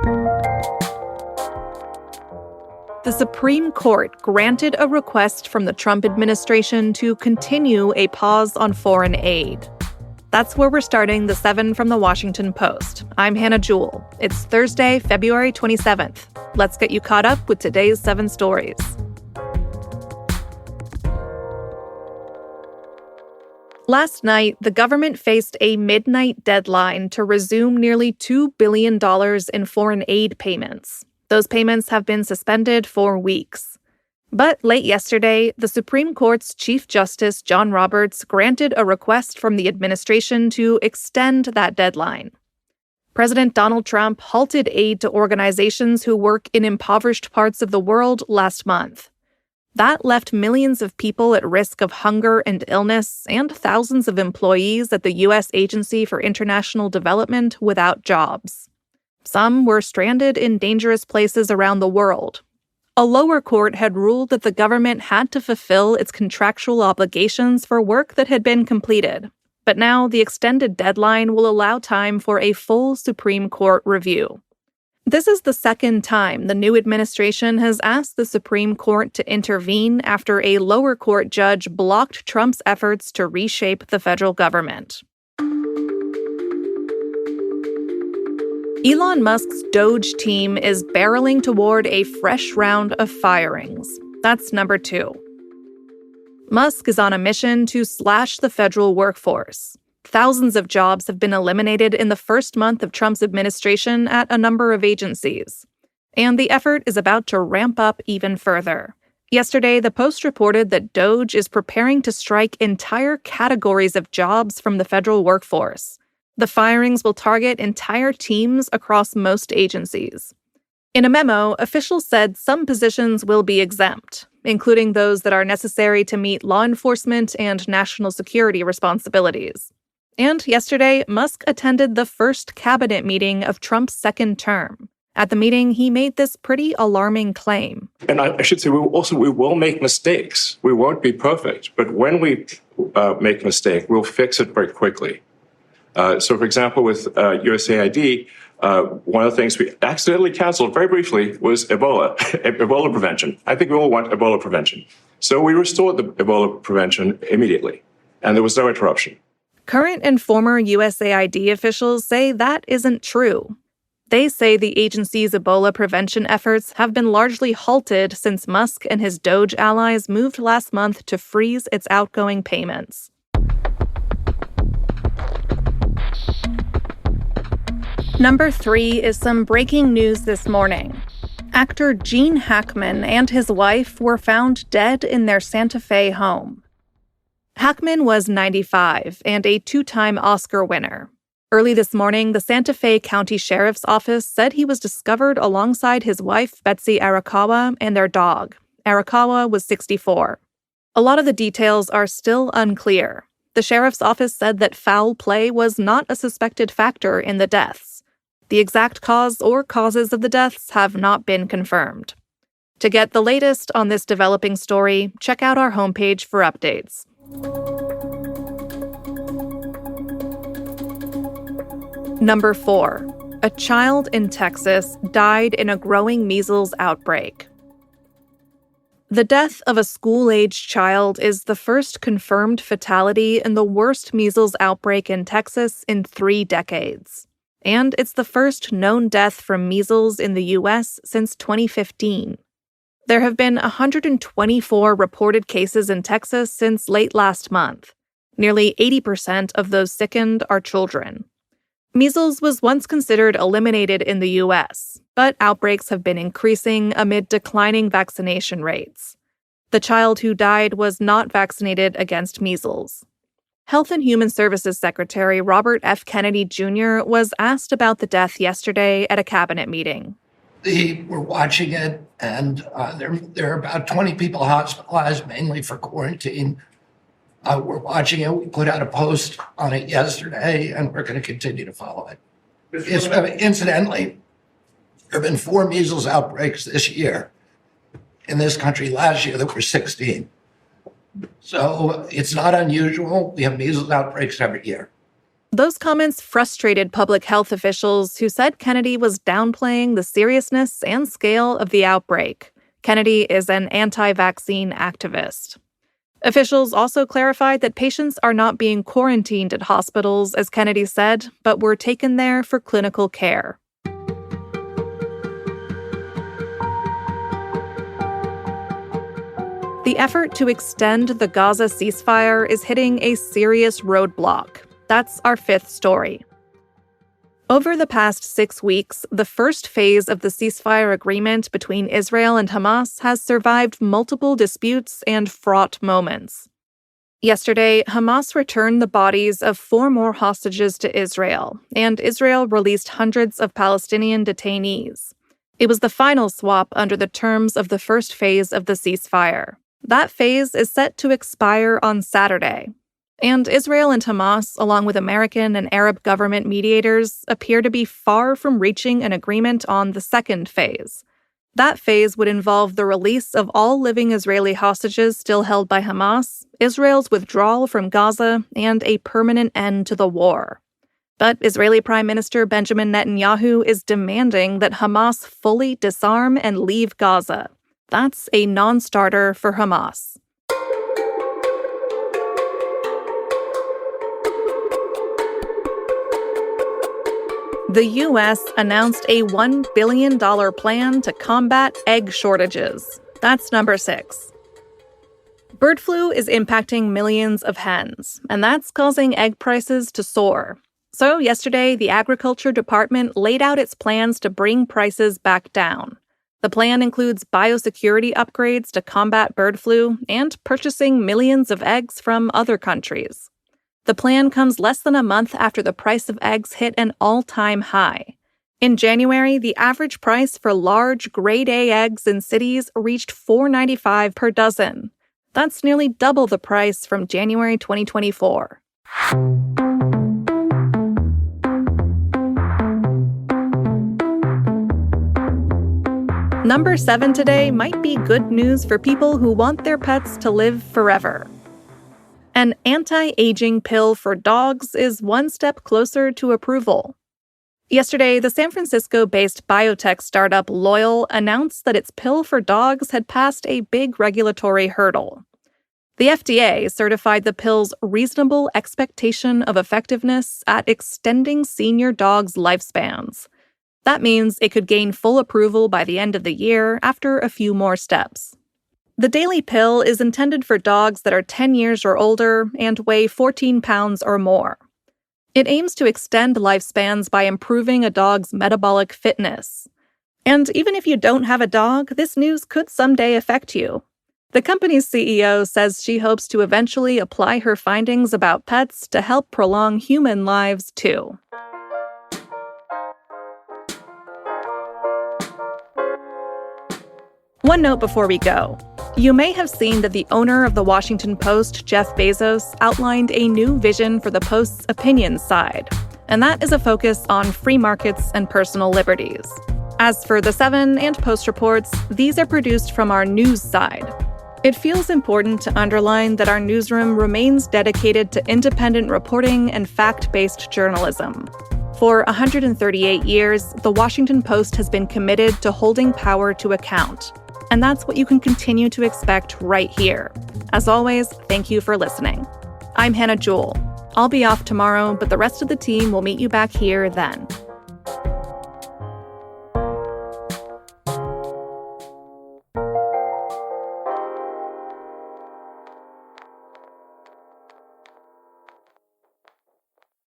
The Supreme Court granted a request from the Trump administration to continue a pause on foreign aid. That's where we're starting the 7 from the Washington Post. I'm Hannah Jewell. It's Thursday, February 27th. Let's get you caught up with today's 7 stories. Last night, the government faced a midnight deadline to resume nearly $2 billion in foreign aid payments. Those payments have been suspended for weeks. But late yesterday, the Supreme Court's Chief Justice John Roberts granted a request from the administration to extend that deadline. President Donald Trump halted aid to organizations who work in impoverished parts of the world last month. That left millions of people at risk of hunger and illness and thousands of employees at the U.S. Agency for International Development without jobs. Some were stranded in dangerous places around the world. A lower court had ruled that the government had to fulfill its contractual obligations for work that had been completed. But now the extended deadline will allow time for a full Supreme Court review. This is the second time the new administration has asked the Supreme Court to intervene after a lower court judge blocked Trump's efforts to reshape the federal government. Elon Musk's Doge team is barreling toward a fresh round of firings. That's number 2. Musk is on a mission to slash the federal workforce. Thousands of jobs have been eliminated in the first month of Trump's administration at a number of agencies. And the effort is about to ramp up even further. Yesterday, the Post reported that Doge is preparing to strike entire categories of jobs from the federal workforce. The firings will target entire teams across most agencies. In a memo, officials said some positions will be exempt, including those that are necessary to meet law enforcement and national security responsibilities. And yesterday, Musk attended the first cabinet meeting of Trump's second term. At the meeting, he made this pretty alarming claim. And I should say, we will make mistakes. We won't be perfect. But when we make a mistake, we'll fix it very quickly. So, for example, with USAID, one of the things we accidentally canceled very briefly was Ebola prevention. I think we all want Ebola prevention. So we restored the Ebola prevention immediately, and there was no interruption. Current and former USAID officials say that isn't true. They say the agency's Ebola prevention efforts have been largely halted since Musk and his Doge allies moved last month to freeze its outgoing payments. Number 3 is some breaking news this morning. Actor Gene Hackman and his wife were found dead in their Santa Fe home. Hackman was 95 and a 2-time Oscar winner. Early this morning, the Santa Fe County Sheriff's Office said he was discovered alongside his wife, Betsy Arakawa, and their dog. Arakawa was 64. A lot of the details are still unclear. The sheriff's office said that foul play was not a suspected factor in the deaths. The exact cause or causes of the deaths have not been confirmed. To get the latest on this developing story, check out our homepage for updates. Number 4. A child in Texas died in a growing measles outbreak. The death of a school-aged child is the first confirmed fatality in the worst measles outbreak in Texas in 3 decades. And it's the first known death from measles in the U.S. since 2015. There have been 124 reported cases in Texas since late last month. Nearly 80% of those sickened are children. Measles was once considered eliminated in the U.S., but outbreaks have been increasing amid declining vaccination rates. The child who died was not vaccinated against measles. Health and Human Services Secretary Robert F. Kennedy Jr. was asked about the death yesterday at a cabinet meeting. We're watching it, and there are about 20 people hospitalized, mainly for quarantine. We're watching it. We put out a post on it yesterday, and we're going to continue to follow it. Incidentally, there have been 4 measles outbreaks this year. In this country last year, there were 16. So it's not unusual. We have measles outbreaks every year. Those comments frustrated public health officials who said Kennedy was downplaying the seriousness and scale of the outbreak. Kennedy is an anti-vaccine activist. Officials also clarified that patients are not being quarantined at hospitals, as Kennedy said, but were taken there for clinical care. The effort to extend the Gaza ceasefire is hitting a serious roadblock. That's our fifth story. Over the past 6 weeks, the first phase of the ceasefire agreement between Israel and Hamas has survived multiple disputes and fraught moments. Yesterday, Hamas returned the bodies of 4 more hostages to Israel, and Israel released hundreds of Palestinian detainees. It was the final swap under the terms of the first phase of the ceasefire. That phase is set to expire on Saturday. And Israel and Hamas, along with American and Arab government mediators, appear to be far from reaching an agreement on the second phase. That phase would involve the release of all living Israeli hostages still held by Hamas, Israel's withdrawal from Gaza, and a permanent end to the war. But Israeli Prime Minister Benjamin Netanyahu is demanding that Hamas fully disarm and leave Gaza. That's a non-starter for Hamas. The U.S. announced a $1 billion plan to combat egg shortages. That's number 6. Bird flu is impacting millions of hens, and that's causing egg prices to soar. So yesterday, the Agriculture Department laid out its plans to bring prices back down. The plan includes biosecurity upgrades to combat bird flu and purchasing millions of eggs from other countries. The plan comes less than a month after the price of eggs hit an all-time high. In January, the average price for large grade A eggs in cities reached $4.95 per dozen. That's nearly double the price from January 2024. Number 7 today might be good news for people who want their pets to live forever. An anti-aging pill for dogs is one step closer to approval. Yesterday, the San Francisco-based biotech startup Loyal announced that its pill for dogs had passed a big regulatory hurdle. The FDA certified the pill's reasonable expectation of effectiveness at extending senior dogs' lifespans. That means it could gain full approval by the end of the year after a few more steps. The daily pill is intended for dogs that are 10 years or older and weigh 14 pounds or more. It aims to extend lifespans by improving a dog's metabolic fitness. And even if you don't have a dog, this news could someday affect you. The company's CEO says she hopes to eventually apply her findings about pets to help prolong human lives too. One note before we go. You may have seen that the owner of the Washington Post, Jeff Bezos, outlined a new vision for the Post's opinion side, and that is a focus on free markets and personal liberties. As for the 7 and Post reports, these are produced from our news side. It feels important to underline that our newsroom remains dedicated to independent reporting and fact-based journalism. For 138 years, the Washington Post has been committed to holding power to account. And that's what you can continue to expect right here. As always, thank you for listening. I'm Hannah Jewell. I'll be off tomorrow, but the rest of the team will meet you back here then.